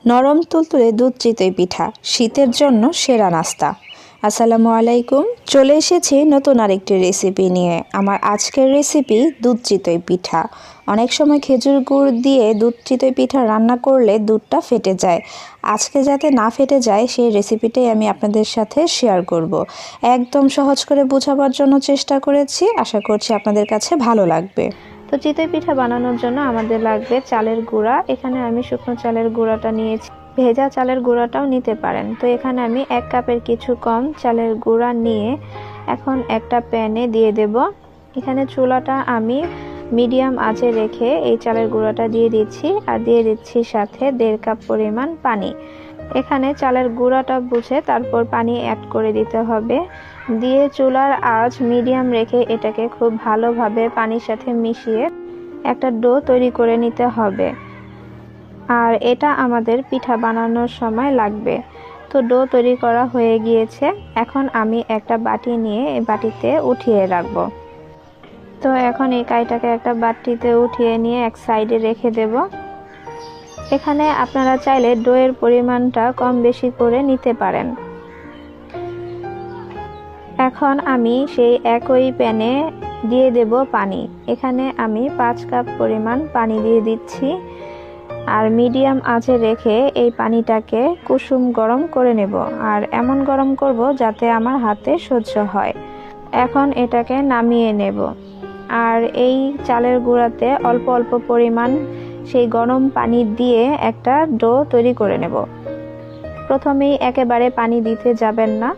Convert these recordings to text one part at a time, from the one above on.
নরম তুলতুলে দুধ চিতই পিঠা শীতের জন্য সেরা নাস্তা। আসসালামু আলাইকুম, চলে এসেছি নতুন আরেকটি রেসিপি নিয়ে। আমার আজকের রেসিপি দুধ চিতই পিঠা। অনেক সময় খেজুর গুড় দিয়ে দুধ চিতই পিঠা রান্না করলে দুধটা ফেটে যায়। আজকে যাতে না ফেটে যায় সেই রেসিপিটাই আমি আপনাদের সাথে শেয়ার করব। একদম সহজ করে বোঝাবার জন্য চেষ্টা করেছি, আশা করছি আপনাদের কাছে ভালো লাগবে। তো চিতই পিঠা বানানোর জন্য আমাদের লাগবে চালের গুঁড়া। এখানে আমি শুকনো চালের গুঁড়াটা নিয়েছি, ভেজা চালের গুঁড়াটাও নিতে পারেন। তো এখানে আমি 1 কাপের কিছু কম চালের গুঁড়া নিয়ে এখন একটা প্যানে দিয়ে দেব। এখানে চুলাটা আমি মিডিয়াম আঁচে রেখে এই চালের গুঁড়াটা দিয়ে দিচ্ছি, আর দিয়ে দিচ্ছি সাথে 1.5 কাপ পরিমাণ পানি। এখানে চালের গুঁড়াটা বুঝে তারপর পানি অ্যাড করে দিতে হবে। দিয়ে চুলার আঁচ মিডিয়াম রেখে এটাকে খুব ভালোভাবে পানির সাথে মিশিয়ে একটা ডো তৈরি করে নিতে হবে। আর এটা আমাদের পিঠা বানানোর সময় লাগবে। তো ডো তৈরি করা হয়ে গিয়েছে। এখন আমি একটা বাটি নিয়ে এই বাটিতে উঠিয়ে রাখবো। তো এখন এই কাইটাকে একটা বাটিতে উঠিয়ে নিয়ে এক সাইডে রেখে দেব। এখানে আপনারা চাইলে ডোয়ের পরিমাণটা কম বেশি করে নিতে পারেন। এখন আমি সেই একই প্যানে দিয়ে দেব পানি। এখানে আমি 5 কাপ পরিমাণ পানি দিয়ে দিচ্ছি, আর মিডিয়াম আঁচে রেখে এই পানিটাকে কুসুম গরম করে নেব। আর এমন গরম করব যাতে আমার হাতে সহ্য হয়। এখন এটাকে নামিয়ে নেব। আর এই চালের গুঁড়াতে অল্প অল্প পরিমাণ সেই গরম পানি দিয়ে একটা ডো তৈরি করে নেব। প্রথমেই একেবারে পানি দিতে যাবেন না,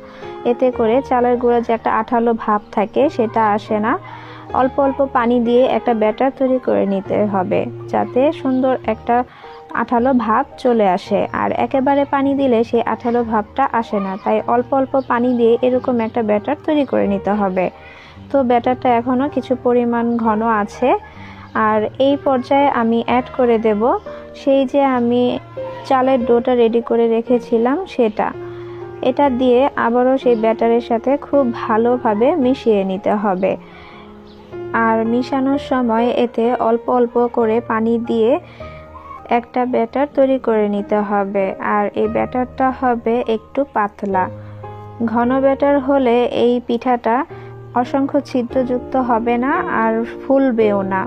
এতে করে চালের গুঁড়া যে একটা আঠালো ভাব থাকে সেটা আসে না। অল্প অল্প পানি দিয়ে একটা ব্যাটার তৈরি করে নিতে হবে, যাতে সুন্দর একটা আঠালো ভাব চলে আসে। আর একেবারে পানি দিলে সেই আঠালো ভাবটা আসে না, তাই অল্প অল্প পানি দিয়ে এরকম একটা ব্যাটার তৈরি করে নিতে হবে। তো ব্যাটারটা এখনও কিছু পরিমাণ ঘন আছে। আর এই পর্যায়ে আমি অ্যাড করে দেব সেই যে আমি চালের ডোটা রেডি করে রেখেছিলাম সেটা। এটা দিয়ে আবারও সেই ব্যাটারের সাথে খুব ভালোভাবে মিশিয়ে নিতে হবে। আর মিশানোর সময় এতে অল্প অল্প করে পানি দিয়ে একটা ব্যাটার তৈরি করে নিতে হবে। আর এই ব্যাটারটা হবে একটু পাতলা। ঘন ব্যাটার হলে এই পিঠাটা অসংখ্য ছিদ্রযুক্ত হবে না আর ফুলবেও না,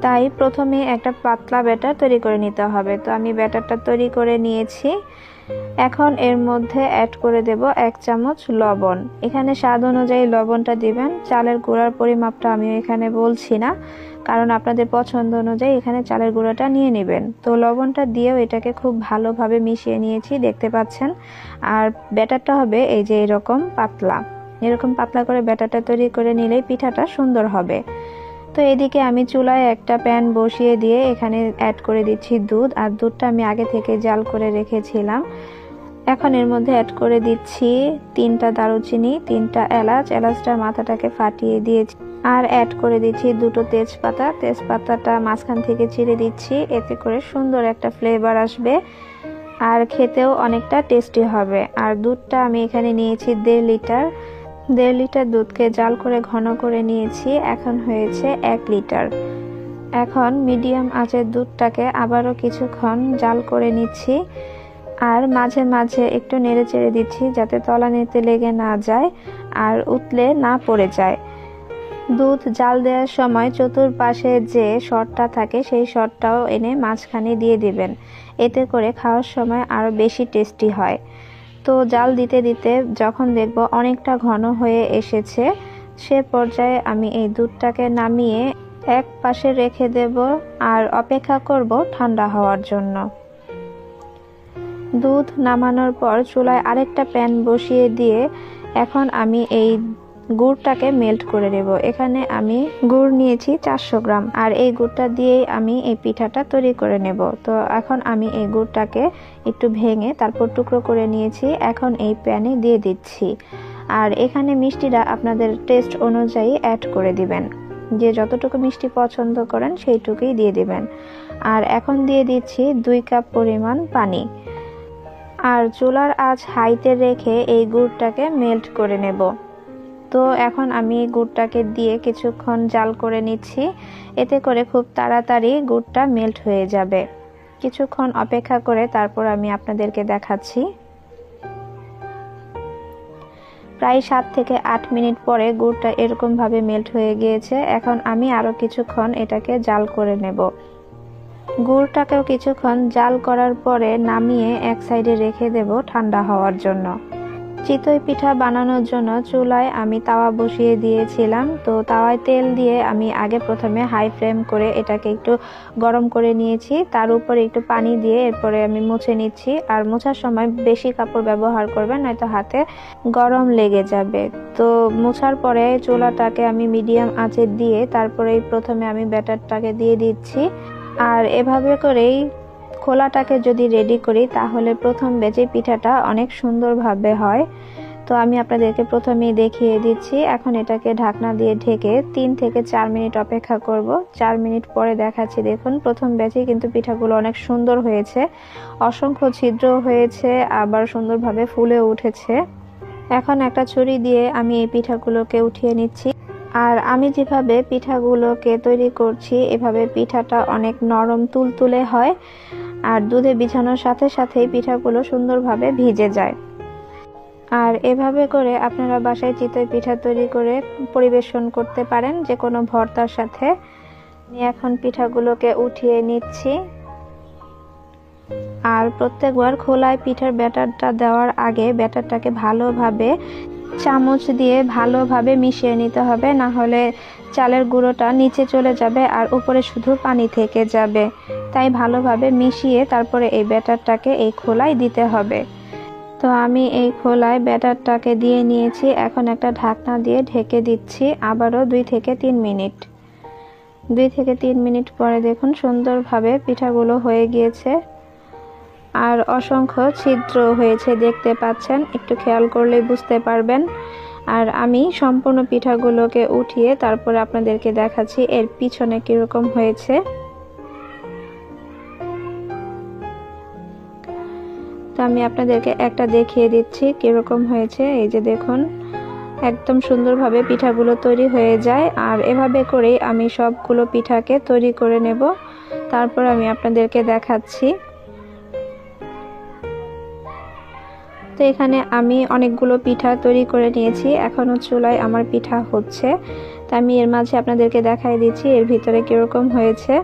তাই প্রথমে একটা পাতলা ব্যাটার তৈরি করে নিতে হবে। তো আমি ব্যাটারটা তৈরি করে নিয়েছি। এখন এর মধ্যে অ্যাড করে দেব 1 চামচ লবণ। এখানে স্বাদ অনুযায়ী লবণটা দিবেন। চালের গুঁড়ার পরিমাপটা আমি এখানে বলছি না, কারণ আপনাদের পছন্দ অনুযায়ী এখানে চালের গুঁড়াটা নিয়ে নেবেন। তো লবণটা দিয়েও এটাকে খুব ভালোভাবে মিশিয়ে নিয়েছি, দেখতে পাচ্ছেন। আর ব্যাটারটা হবে এই যে এরকম পাতলা করে ব্যাটারটা তৈরি করে নিলেই পিঠাটা সুন্দর হবে। তো এদিকে আমি চুলায় একটা প্যান বসিয়ে দিয়ে এখানে অ্যাড করে দিচ্ছি দুধ। আর দুধটা আমি আগে থেকে জাল করে রেখেছিলাম। এখন এর মধ্যে অ্যাড করে দিচ্ছি 3টা দারুচিনি, 3টা এলাচ, এলাচটার মাথাটাকে ফাটিয়ে দিয়েছি। আর অ্যাড করে দিচ্ছি 2টো তেজপাতা, তেজপাতাটা মাঝখান থেকে চিড়ে দিচ্ছি, এতে করে সুন্দর একটা ফ্লেভার আসবে আর খেতেও অনেকটা টেস্টি হবে। আর দুধটা আমি এখানে নিয়েছি 1.5 লিটার। 1.5 লিটার দুধকে জাল করে ঘন করে নিয়েছি, এখন হয়েছে 1 লিটার। এখন মিডিয়াম আঁচের দুধটাকে আবারও কিছুক্ষণ জাল করে নিচ্ছি, আর মাঝে মাঝে একটু নেড়ে চেড়ে দিচ্ছি যাতে তলানিতে লেগে না যায় আর উতলে না পড়ে যায়। দুধ জাল দেওয়ার সময় চতুর্পাশে যে শটটা থাকে সেই শটটাও এনে মাঝখানে দিয়ে দিবেন, এতে করে খাওয়ার সময় আরও বেশি টেস্টি হয়। তো জাল দিতে দিতে যখন দেখব অনেকটা ঘন হয়ে এসেছে, সে পর্যায়ে আমি এই দুধটাকে নামিয়ে এক পাশে রেখে দেব আর অপেক্ষা করব ঠান্ডা হওয়ার জন্য। দুধ নামানোর পর চুলায় আরেকটা প্যান বসিয়ে দিয়ে এখন আমি এই গুড়টাকে মেল্ট করে নেব। এখানে আমি গুড় নিয়েছি 400 গ্রাম, আর এই গুড়টা দিয়েই আমি এই পিঠাটা তৈরি করে নেব। তো এখন আমি এই গুড়টাকে একটু ভেঙে তারপর টুকরো করে নিয়েছি, এখন এই প্যানে দিয়ে দিচ্ছি। আর এখানে মিষ্টিটা আপনাদের টেস্ট অনুযায়ী অ্যাড করে দিবেন, যে যতটুকু মিষ্টি পছন্দ করেন সেইটুকুই দিয়ে দিবেন। আর এখন দিয়ে দিচ্ছি 2 কাপ পরিমাণ পানি। আর চুলার আঁচ হাইতে রেখে এই গুড়টাকে মেল্ট করে নেব। তো এখন আমি গুড়টাকে দিয়ে কিছুক্ষণ জাল করে নিচ্ছি, এতে করে খুব তাড়াতাড়ি গুড়টা মেল্ট হয়ে যাবে। কিছুক্ষণ অপেক্ষা করে তারপর আমি আপনাদেরকে দেখাচ্ছি। প্রায় 7 থেকে 8 মিনিট পরে গুড়টা এরকম ভাবে মেল্ট হয়ে গিয়েছে। এখন আমি আরো কিছুক্ষণ এটাকে জাল করে নেব। গুড়টাকেও কিছুক্ষণ জাল করার পরে নামিয়ে এক সাইডে রেখে দেব ঠান্ডা হওয়ার জন্য। চিতই পিঠা বানানোর জন্য চুলায় আমি তাওয়া বসিয়ে দিয়েছিলাম। তো তাওয়ায় তেল দিয়ে আমি আগে প্রথমে হাই ফ্লেম করে এটাকে একটু গরম করে নিয়েছি, তার উপরে একটু পানি দিয়ে এরপরে আমি মুছে নিচ্ছি। আর মোছার সময় বেশি কাপড় ব্যবহার করবেন, নয়তো হাতে গরম লেগে যাবে। তো মোছার পরে চুলাটাকে আমি মিডিয়াম আঁচে দিয়ে তারপরে প্রথমে আমি ব্যাটারটাকে দিয়ে দিচ্ছি। আর এভাবে করেই খোলাটাকে যদি রেডি করি তাহলে প্রথম ব্যাচে পিঠাটা অনেক সুন্দরভাবে হয়। তো আমি আপনাদেরকে প্রথমেই দেখিয়ে দিচ্ছি। এখন এটাকে ঢাকনা দিয়ে ঢেকে 3 থেকে 4 মিনিট অপেক্ষা করব। 4 মিনিট পরে দেখাচ্ছি। দেখুন প্রথম ব্যাচে কিন্তু পিঠাগুলো অনেক সুন্দর হয়েছে, অসংখ্য ছিদ্র হয়েছে, আবার সুন্দরভাবে ফুলে উঠেছে। এখন একটা ছুরি দিয়ে আমি এই পিঠাগুলোকে উঠিয়ে নিচ্ছি। আর আমি যেভাবে পিঠাগুলোকে তৈরি করছি এভাবে পিঠাটা অনেক নরম তুলতুলে হয়, আর দুধে ভিজানোর সাথে সাথেই পিঠাগুলো সুন্দরভাবে ভিজে যায়। আর এভাবে করে আপনারা বাসায় চিতই পিঠা তৈরি করে পরিবেশন করতে পারেন যে কোনো ভর্তার সাথে। আমি এখন পিঠাগুলোকে উঠিয়ে নিচ্ছি। আর প্রত্যেকবার খোলায় পিঠার ব্যাটারটা দেওয়ার আগে ব্যাটারটাকে ভালোভাবে চামচ দিয়ে ভালোভাবে মিশিয়ে নিতে হবে, না হলে চালের গুঁড়োটা নিচে চলে যাবে আর উপরে শুধু পানি থেকে যাবে। তাই ভালোভাবে মিশিয়ে তারপরে এই ব্যাটারটাকে এই খোলায় দিতে হবে। তো আমি এই খোলায় ব্যাটারটাকে দিয়ে নিয়েছি। এখন একটা ঢাকনা দিয়ে ঢেকে দিচ্ছি আবারও 2 থেকে 3 মিনিট। 2 থেকে 3 মিনিট পরে দেখুন সুন্দরভাবে পিঠাগুলো হয়ে গিয়েছে আর অসংখ্য ছিদ্র হয়েছে, দেখতে পাচ্ছেন, একটু খেয়াল করলেই বুঝতে পারবেন। আর আমি সম্পূর্ণ পিঠাগুলোকে উঠিয়ে তারপরে আপনাদেরকে দেখাচ্ছি এর পিছনে কিরকম হয়েছে। তো আমি আপনাদেরকে একটা দেখিয়ে দিচ্ছি কিরকম হয়েছে। এই যে দেখুন একদম সুন্দরভাবে পিঠাগুলো তৈরি হয়ে যায়। আর এভাবে করেই আমি সবগুলো পিঠাকে তৈরি করে নেব, তারপর আমি আপনাদেরকে দেখাচ্ছি। তো এখানে আমি অনেকগুলো পিঠা তৈরি করে নিয়েছি, এখনো চুলায় আমার পিঠা হচ্ছে। তা আমি এর মাঝে আপনাদেরকে দেখাই দিচ্ছি এর ভিতরে কিরকম হয়েছে।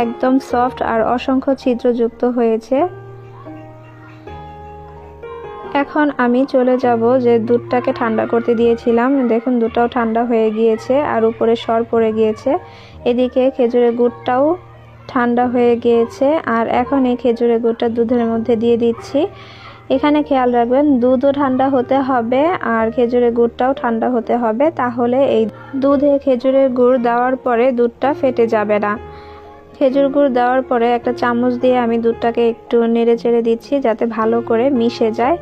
একদম সফট আর অসংখ্য ছিদ্রযুক্ত হয়েছে। এখন আমি চলে যাব যে দুধটাকে ঠান্ডা করতে দিয়েছিলাম। দেখুন দুধটাও ঠান্ডা হয়ে গিয়েছে আর উপরে সর পড়ে গিয়েছে। এদিকে খেজুরের গুড়টাও ঠান্ডা হয়ে গিয়েছে। আর এখন এই খেজুরের গুড়টা দুধের মধ্যে দিয়ে দিচ্ছি। এখানে খেয়াল রাখবেন দুধও ঠান্ডা হতে হবে আর খেজুরের গুড়টাও ঠান্ডা হতে হবে, তাহলে এই দুধে খেজুরের গুড় দেওয়ার পরে দুধটা ফেটে যাবে না। খেজুর গুড় দেওয়ার পরে একটা চামচ দিয়ে আমি দুধটাকে একটু নেড়ে চেড়ে দিচ্ছি যাতে ভালো করে মিশে যায়।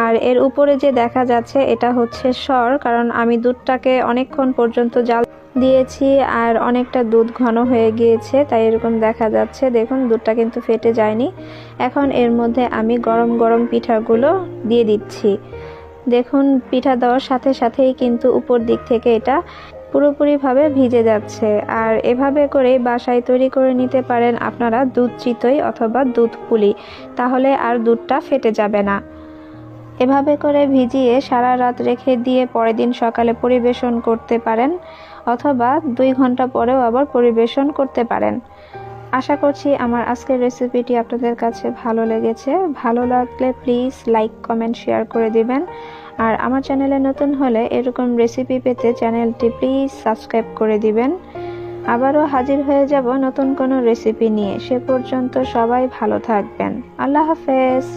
আর এর উপরে যে দেখা যাচ্ছে এটা হচ্ছে সর, কারণ আমি দুধটাকে অনেকক্ষণ পর্যন্ত জাল দিয়েছি আর অনেকটা দুধ ঘন হয়ে গিয়েছে, তাই এরকম দেখা যাচ্ছে। দেখুন দুধটা কিন্তু ফেটে যায়নি। এখন এর মধ্যে আমি গরম গরম পিঠাগুলো দিয়ে দিচ্ছি। দেখুন পিঠা দেওয়ার সাথে সাথেই কিন্তু উপর দিক থেকে এটা পুরোপুরিভাবে ভিজে যাচ্ছে। আর এভাবে করে বাসায় তৈরি করে নিতে পারেন আপনারা দুধ চিতই অথবা দুধ পুলি, তাহলে আর দুধটা ফেটে যাবে না। এভাবে করে ভিজিয়ে সারা রাত রেখে দিয়ে পরের দিন সকালে পরিবেশন করতে পারেন, অথবা 2 ঘন্টা পরেও আবার পরিবেশন করতে পারেন। আশা করছি আমার আজকের রেসিপিটি আপনাদের কাছে ভালো লেগেছে। ভালো লাগলে প্লিজ লাইক, কমেন্ট, শেয়ার করে দিবেন। আর আমার চ্যানেলে নতুন হলে এরকম রেসিপি পেতে চ্যানেলটি প্লিজ সাবস্ক্রাইব করে দিবেন। আবারও হাজির হয়ে যাব নতুন কোনো রেসিপি নিয়ে। সে পর্যন্ত সবাই ভালো থাকবেন। আল্লাহ হাফেজ।